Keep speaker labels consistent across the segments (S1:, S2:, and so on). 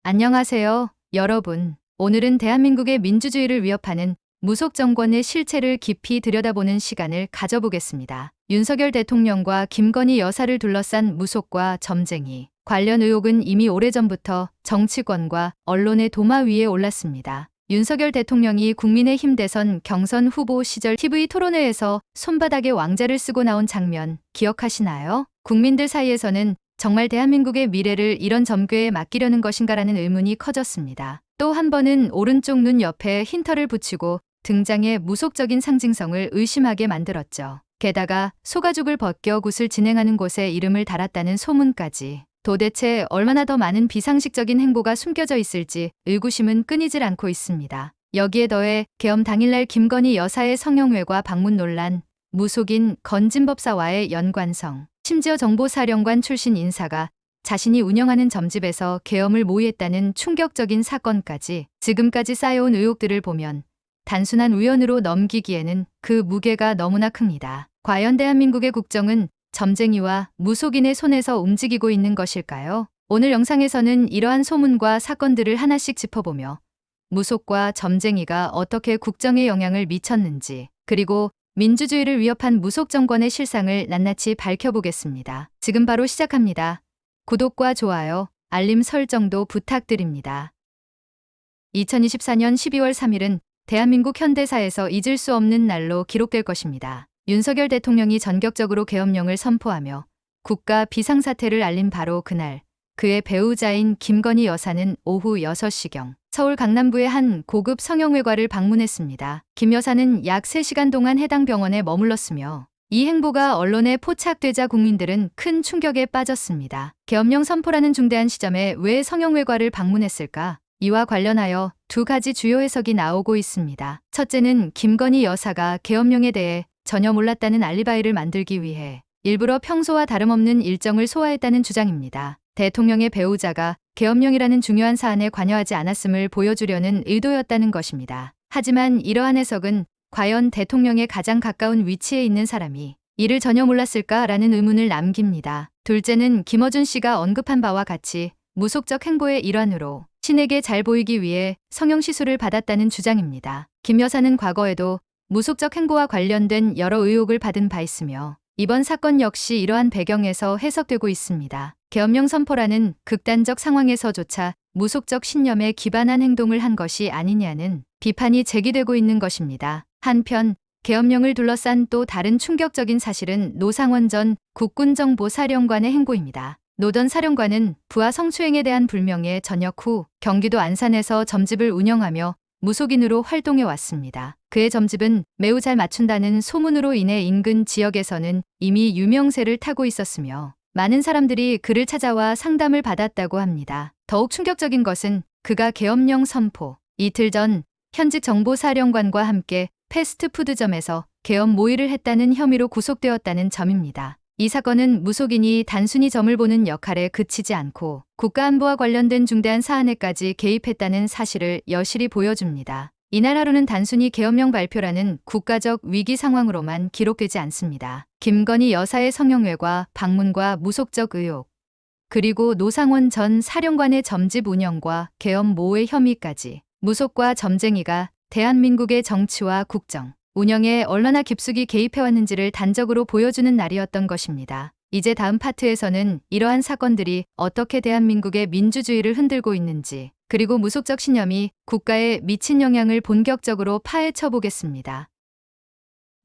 S1: 안녕하세요, 여러분. 오늘은 대한민국의 민주주의를 위협하는 무속 정권의 실체를 깊이 들여다보는 시간을 가져보겠습니다. 윤석열 대통령과 김건희 여사를 둘러싼 무속과 점쟁이 관련 의혹은 이미 오래전부터 정치권과 언론의 도마 위에 올랐습니다. 윤석열 대통령이 국민의힘 대선 경선 후보 시절 TV 토론회에서 손바닥에 왕자를 쓰고 나온 장면 기억하시나요? 국민들 사이에서는 정말 대한민국의 미래를 이런 점괘에 맡기려는 것인가라는 의문이 커졌습니다. 또 한 번은 오른쪽 눈 옆에 흰털을 붙이고 등장해 무속적인 상징성을 의심하게 만들었죠. 게다가 소가죽을 벗겨 굿을 진행하는 곳에 이름을 달았다는 소문까지. 도대체 얼마나 더 많은 비상식적인 행보가 숨겨져 있을지 의구심은 끊이질 않고 있습니다. 여기에 더해 계엄 당일날 김건희 여사의 성형외과 방문 논란, 무속인 건진법사와의 연관성, 심지어 정보사령관 출신 인사가 자신이 운영하는 점집에서 계엄을 모의했다는 충격적인 사건까지 지금까지 쌓여온 의혹들을 보면 단순한 우연으로 넘기기에는 그 무게가 너무나 큽니다. 과연 대한민국의 국정은 점쟁이와 무속인의 손에서 움직이고 있는 것일까요? 오늘 영상에서는 이러한 소문과 사건들을 하나씩 짚어보며 무속과 점쟁이가 어떻게 국정에 영향을 미쳤는지, 그리고 민주주의를 위협한 무속 정권의 실상을 낱낱이 밝혀보겠습니다. 지금 바로 시작합니다. 구독과 좋아요, 알림 설정도 부탁드립니다. 2024년 12월 3일은 대한민국 현대사에서 잊을 수 없는 날로 기록될 것입니다. 윤석열 대통령이 전격적으로 계엄령을 선포하며 국가 비상사태를 알린 바로 그날, 그의 배우자인 김건희 여사는 오후 6시경 서울 강남구의 한 고급 성형외과를 방문했습니다. 김 여사는 약 3시간 동안 해당 병원에 머물렀으며 이 행보가 언론에 포착되자 국민들은 큰 충격에 빠졌습니다. 계엄령 선포라는 중대한 시점에 왜 성형외과를 방문했을까? 이와 관련하여 두 가지 주요 해석이 나오고 있습니다. 첫째는 김건희 여사가 계엄령에 대해 전혀 몰랐다는 알리바이를 만들기 위해 일부러 평소와 다름없는 일정을 소화했다는 주장입니다. 대통령의 배우자가 계엄령이라는 중요한 사안에 관여하지 않았음을 보여주려는 의도였다는 것입니다. 하지만 이러한 해석은 과연 대통령의 가장 가까운 위치에 있는 사람이 이를 전혀 몰랐을까라는 의문을 남깁니다. 둘째는 김어준 씨가 언급한 바와 같이 무속적 행보의 일환으로 신에게 잘 보이기 위해 성형시술을 받았다는 주장입니다. 김 여사는 과거에도 무속적 행보와 관련된 여러 의혹을 받은 바 있으며 이번 사건 역시 이러한 배경에서 해석되고 있습니다. 계엄령 선포라는 극단적 상황에서조차 무속적 신념에 기반한 행동을 한 것이 아니냐는 비판이 제기되고 있는 것입니다. 한편 계엄령을 둘러싼 또 다른 충격적인 사실은 노상원 전 국군정보사령관의 행보입니다. 노 전 사령관은 부하 성추행에 대한 불명예 전역 후 경기도 안산에서 점집을 운영하며 무속인으로 활동해 왔습니다. 그의 점집은 매우 잘 맞춘다는 소문으로 인해 인근 지역에서는 이미 유명세를 타고 있었으며 많은 사람들이 그를 찾아와 상담을 받았다고 합니다. 더욱 충격적인 것은 그가 계엄령 선포 이틀 전 현직 정보사령관과 함께 패스트푸드점에서 계엄 모의를 했다는 혐의로 구속되었다는 점입니다. 이 사건은 무속인이 단순히 점을 보는 역할에 그치지 않고 국가안보와 관련된 중대한 사안에까지 개입했다는 사실을 여실히 보여줍니다. 이날 하루는 단순히 계엄령 발표라는 국가적 위기 상황으로만 기록되지 않습니다. 김건희 여사의 성형외과 방문과 무속적 의혹, 그리고 노상원 전 사령관의 점집 운영과 계엄 모의 혐의까지 무속과 점쟁이가 대한민국의 정치와 국정, 운영에 얼마나 깊숙이 개입해왔는지를 단적으로 보여주는 날이었던 것입니다. 이제 다음 파트에서는 이러한 사건들이 어떻게 대한민국의 민주주의를 흔들고 있는지, 그리고 무속적 신념이 국가에 미친 영향을 본격적으로 파헤쳐 보겠습니다.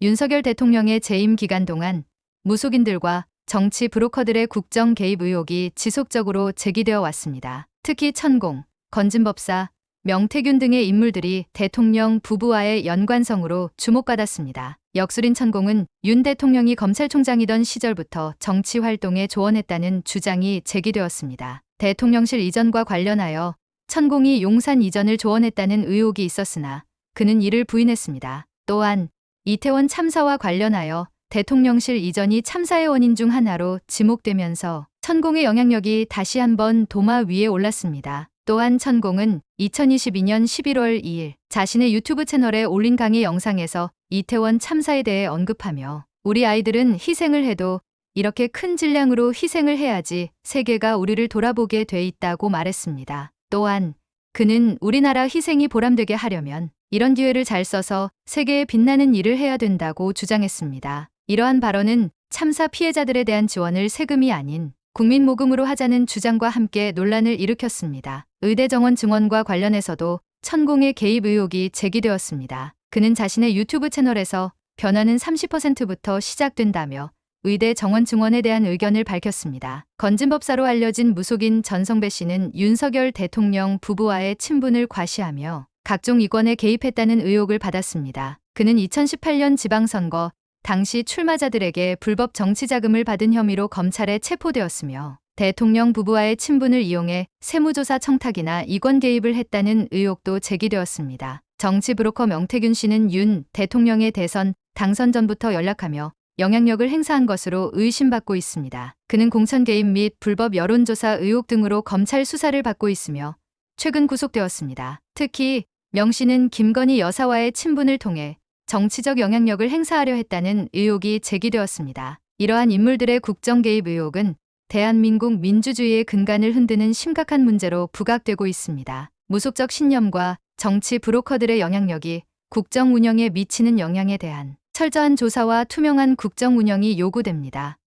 S1: 윤석열 대통령의 재임 기간 동안 무속인들과 정치 브로커들의 국정 개입 의혹이 지속적으로 제기되어 왔습니다. 특히 천공, 건진법사, 명태균 등의 인물들이 대통령 부부와의 연관성으로 주목받았습니다. 역술인 천공은 윤 대통령이 검찰총장이던 시절부터 정치 활동에 조언했다는 주장이 제기되었습니다. 대통령실 이전과 관련하여 천공이 용산 이전을 조언했다는 의혹이 있었으나 그는 이를 부인했습니다. 또한 이태원 참사와 관련하여 대통령실 이전이 참사의 원인 중 하나로 지목되면서 천공의 영향력이 다시 한번 도마 위에 올랐습니다. 또한 천공은 2022년 11월 2일 자신의 유튜브 채널에 올린 강의 영상에서 이태원 참사에 대해 언급하며 우리 아이들은 희생을 해도 이렇게 큰 질량으로 희생을 해야지 세계가 우리를 돌아보게 돼 있다고 말했습니다. 또한 그는 우리나라 희생이 보람되게 하려면 이런 기회를 잘 써서 세계에 빛나는 일을 해야 된다고 주장했습니다. 이러한 발언은 참사 피해자들에 대한 지원을 세금이 아닌 국민 모금으로 하자는 주장과 함께 논란을 일으켰습니다. 의대 정원 증원과 관련해서도 천공의 개입 의혹이 제기되었습니다. 그는 자신의 유튜브 채널에서 변화는 30%부터 시작된다며 의대 정원 증원에 대한 의견을 밝혔습니다. 건진법사로 알려진 무속인 전성배 씨는 윤석열 대통령 부부와의 친분을 과시하며 각종 이권에 개입했다는 의혹을 받았습니다. 그는 2018년 지방선거 당시 출마자들에게 불법 정치 자금을 받은 혐의로 검찰에 체포되었으며 대통령 부부와의 친분을 이용해 세무조사 청탁이나 이권 개입을 했다는 의혹도 제기되었습니다. 정치 브로커 명태균 씨는 윤 대통령의 대선 당선 전부터 연락하며 영향력을 행사한 것으로 의심받고 있습니다. 그는 공천 개입 및 불법 여론조사 의혹 등으로 검찰 수사를 받고 있으며 최근 구속되었습니다. 특히 명 씨는 김건희 여사와의 친분을 통해 정치적 영향력을 행사하려 했다는 의혹이 제기되었습니다. 이러한 인물들의 국정 개입 의혹은 대한민국 민주주의의 근간을 흔드는 심각한 문제로 부각되고 있습니다. 무속적 신념과 정치 브로커들의 영향력이 국정 운영에 미치는 영향에 대한 철저한 조사와 투명한 국정 운영이 요구됩니다.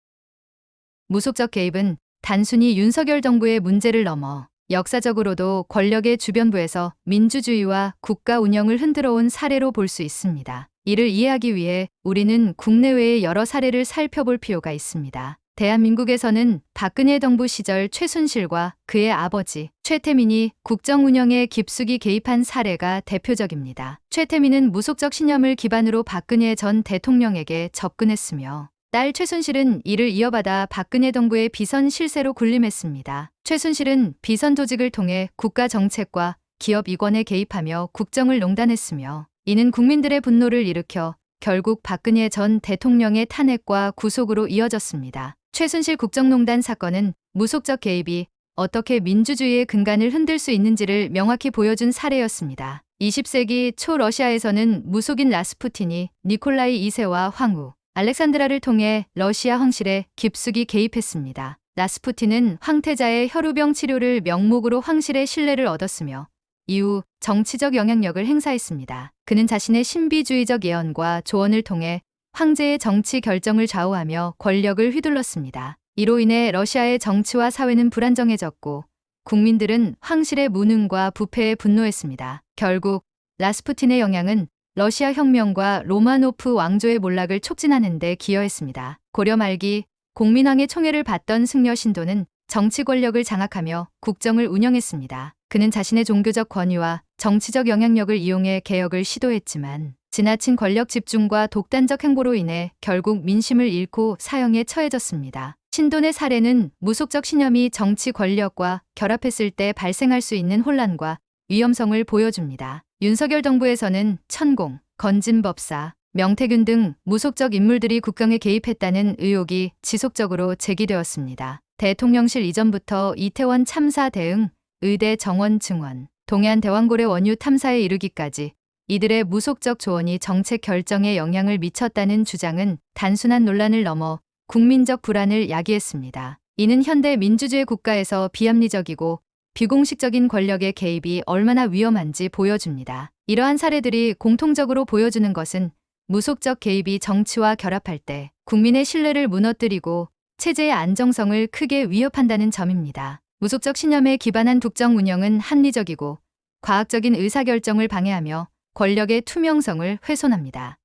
S1: 무속적 개입은 단순히 윤석열 정부의 문제를 넘어 역사적으로도 권력의 주변부에서 민주주의와 국가 운영을 흔들어온 사례로 볼 수 있습니다. 이를 이해하기 위해 우리는 국내외의 여러 사례를 살펴볼 필요가 있습니다. 대한민국에서는 박근혜 정부 시절 최순실과 그의 아버지 최태민이 국정 운영에 깊숙이 개입한 사례가 대표적입니다. 최태민은 무속적 신념을 기반으로 박근혜 전 대통령에게 접근했으며 딸 최순실은 이를 이어받아 박근혜 정부의 비선 실세로 군림했습니다. 최순실은 비선 조직을 통해 국가 정책과 기업 이권에 개입하며 국정을 농단했으며 이는 국민들의 분노를 일으켜 결국 박근혜 전 대통령의 탄핵과 구속으로 이어졌습니다. 최순실 국정농단 사건은 무속적 개입이 어떻게 민주주의의 근간을 흔들 수 있는지를 명확히 보여준 사례였습니다. 20세기 초 러시아에서는 무속인 라스푸틴이 니콜라이 2세와 황후 알렉산드라를 통해 러시아 황실에 깊숙이 개입했습니다. 라스푸틴은 황태자의 혈우병 치료를 명목으로 황실의 신뢰를 얻었으며 이후 정치적 영향력을 행사했습니다. 그는 자신의 신비주의적 예언과 조언을 통해 황제의 정치 결정을 좌우하며 권력을 휘둘렀습니다. 이로 인해 러시아의 정치와 사회는 불안정해졌고 국민들은 황실의 무능과 부패에 분노했습니다. 결국 라스푸틴의 영향은 러시아 혁명과 로마노프 왕조의 몰락을 촉진하는 데 기여했습니다. 고려 말기 공민왕의 총애를 받던 승려 신도는 정치 권력을 장악하며 국정을 운영했습니다. 그는 자신의 종교적 권위와 정치적 영향력을 이용해 개혁을 시도했지만 지나친 권력 집중과 독단적 행보로 인해 결국 민심을 잃고 사형에 처해졌습니다. 신돈의 사례는 무속적 신념이 정치 권력과 결합했을 때 발생할 수 있는 혼란과 위험성을 보여줍니다. 윤석열 정부에서는 천공, 건진법사, 명태균 등 무속적 인물들이 국정에 개입했다는 의혹이 지속적으로 제기되었습니다. 대통령실 이전부터 이태원 참사 대응, 의대 정원 증원, 동해안 대왕고래 원유 탐사에 이르기까지 이들의 무속적 조언이 정책 결정에 영향을 미쳤다는 주장은 단순한 논란을 넘어 국민적 불안을 야기했습니다. 이는 현대 민주주의 국가에서 비합리적이고 비공식적인 권력의 개입이 얼마나 위험한지 보여줍니다. 이러한 사례들이 공통적으로 보여주는 것은 무속적 개입이 정치와 결합할 때 국민의 신뢰를 무너뜨리고 체제의 안정성을 크게 위협한다는 점입니다. 무속적 신념에 기반한 국정 운영은 합리적이고 과학적인 의사결정을 방해하며 권력의 투명성을 훼손합니다.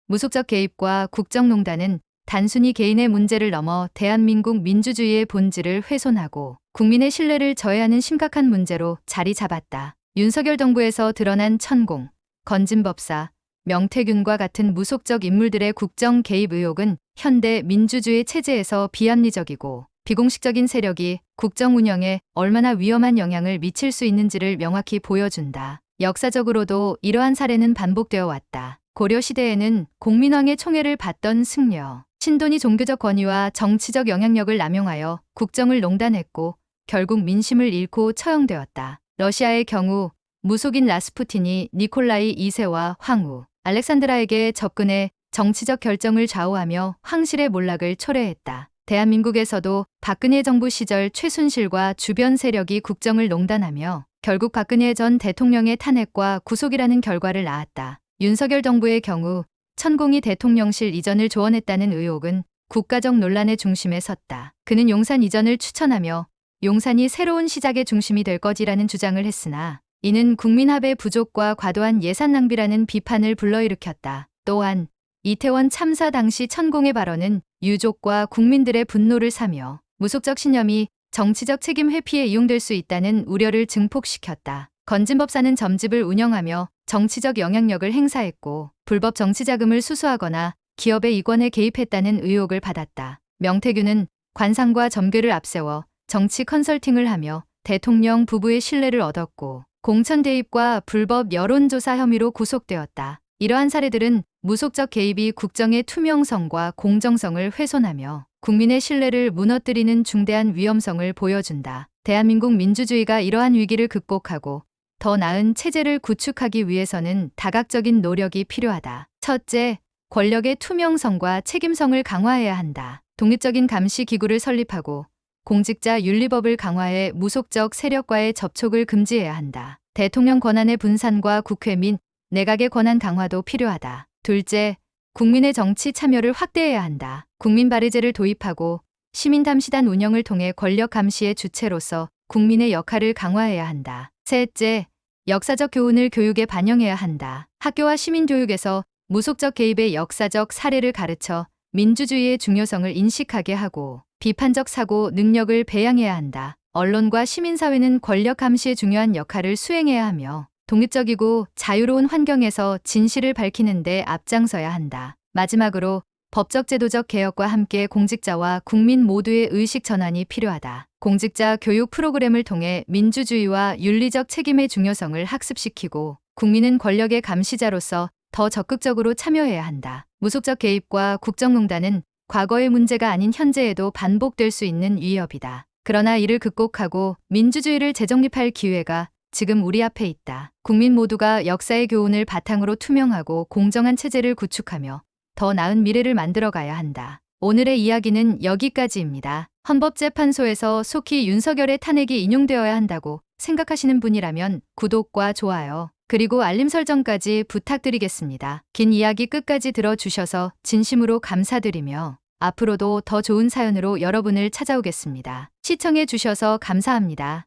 S1: 무속적 개입과 국정농단은 단순히 개인의 문제를 넘어 대한민국 민주주의의 본질을 훼손하고 국민의 신뢰를 저해하는 심각한 문제로 자리 잡았다. 윤석열 정부에서 드러난 천공, 건진법사, 명태균과 같은 무속적 인물들의 국정 개입 의혹은 현대 민주주의 체제에서 비합리적이고 비공식적인 세력이 국정 운영에 얼마나 위험한 영향을 미칠 수 있는지를 명확히 보여준다. 역사적으로도 이러한 사례는 반복되어 왔다. 고려 시대에는 공민왕의 총애를 받던 승려, 신돈이 종교적 권위와 정치적 영향력을 남용하여 국정을 농단했고 결국 민심을 잃고 처형되었다. 러시아의 경우 무속인 라스푸틴이 니콜라이 2세와 황후 알렉산드라에게 접근해 정치적 결정을 좌우하며 황실의 몰락을 초래했다. 대한민국에서도 박근혜 정부 시절 최순실과 주변 세력이 국정을 농단하며 결국 박근혜 전 대통령의 탄핵과 구속이라는 결과를 낳았다. 윤석열 정부의 경우 천공이 대통령실 이전을 조언했다는 의혹은 국가적 논란의 중심에 섰다. 그는 용산 이전을 추천하며 용산이 새로운 시작의 중심이 될 거지라는 주장을 했으나 이는 국민합의 부족과 과도한 예산 낭비라는 비판을 불러일으켰다. 또한 이태원 참사 당시 천공의 발언은 유족과 국민들의 분노를 사며 무속적 신념이 정치적 책임 회피에 이용될 수 있다는 우려를 증폭시켰다. 건진법사는 점집을 운영하며 정치적 영향력을 행사했고 불법 정치 자금을 수수하거나 기업의 이권에 개입했다는 의혹을 받았다. 명태균은 관상과 점괘를 앞세워 정치 컨설팅을 하며 대통령 부부의 신뢰를 얻었고 공천 대입과 불법 여론조사 혐의로 구속되었다. 이러한 사례들은 무속적 개입이 국정의 투명성과 공정성을 훼손하며 국민의 신뢰를 무너뜨리는 중대한 위험성을 보여준다. 대한민국 민주주의가 이러한 위기를 극복하고 더 나은 체제를 구축하기 위해서는 다각적인 노력이 필요하다. 첫째, 권력의 투명성과 책임성을 강화해야 한다. 독립적인 감시 기구를 설립하고 공직자 윤리법을 강화해 무속적 세력과의 접촉을 금지해야 한다. 대통령 권한의 분산과 국회 및 내각의 권한 강화도 필요하다. 둘째, 국민의 정치 참여를 확대해야 한다. 국민발의제를 도입하고 시민담시단 운영을 통해 권력 감시의 주체로서 국민의 역할을 강화해야 한다. 셋째, 역사적 교훈을 교육에 반영해야 한다. 학교와 시민교육에서 무속적 개입의 역사적 사례를 가르쳐 민주주의의 중요성을 인식하게 하고 비판적 사고 능력을 배양해야 한다. 언론과 시민사회는 권력 감시의 중요한 역할을 수행해야 하며 독립적이고 자유로운 환경에서 진실을 밝히는 데 앞장서야 한다. 마지막으로 법적 제도적 개혁과 함께 공직자와 국민 모두의 의식 전환이 필요하다. 공직자 교육 프로그램을 통해 민주주의와 윤리적 책임의 중요성을 학습시키고 국민은 권력의 감시자로서 더 적극적으로 참여해야 한다. 무속적 개입과 국정농단은 과거의 문제가 아닌 현재에도 반복될 수 있는 위협이다. 그러나 이를 극복하고 민주주의를 재정립할 기회가 지금 우리 앞에 있다. 국민 모두가 역사의 교훈을 바탕으로 투명하고 공정한 체제를 구축하며 더 나은 미래를 만들어가야 한다. 오늘의 이야기는 여기까지입니다. 헌법재판소에서 속히 윤석열의 탄핵이 인용되어야 한다고 생각하시는 분이라면 구독과 좋아요, 그리고 알림 설정까지 부탁드리겠습니다. 긴 이야기 끝까지 들어주셔서 진심으로 감사드리며 앞으로도 더 좋은 사연으로 여러분을 찾아오겠습니다. 시청해 주셔서 감사합니다.